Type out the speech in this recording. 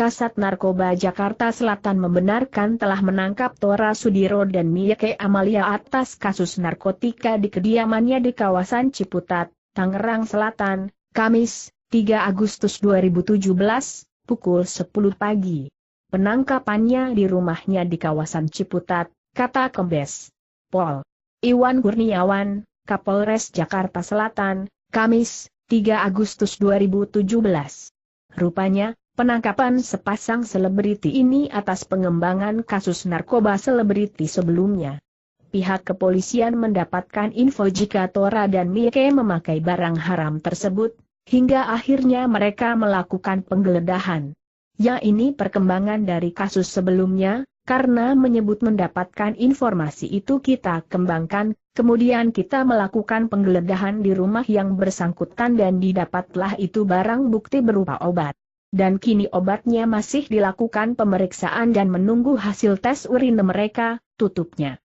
Kasat Narkoba Jakarta Selatan membenarkan telah menangkap Tora Sudiro dan Mieke Amalia atas kasus narkotika di kediamannya di kawasan Ciputat, Tangerang Selatan, Kamis, 3 Agustus 2017, pukul 10 pagi. Penangkapannya di rumahnya di kawasan Ciputat, kata Kombes Pol Iwan Kurniawan, Kapolres Jakarta Selatan, Kamis, 3 Agustus 2017. Rupanya, penangkapan sepasang selebriti ini atas pengembangan kasus narkoba selebriti sebelumnya. Pihak kepolisian mendapatkan info jika Tora dan Mieke memakai barang haram tersebut, hingga akhirnya mereka melakukan penggeledahan. Ya, ini perkembangan dari kasus sebelumnya, karena menyebut mendapatkan informasi itu kita kembangkan, kemudian kita melakukan penggeledahan di rumah yang bersangkutan dan didapatlah itu barang bukti berupa obat. Dan kini obatnya masih dilakukan pemeriksaan dan menunggu hasil tes urin mereka, tutupnya.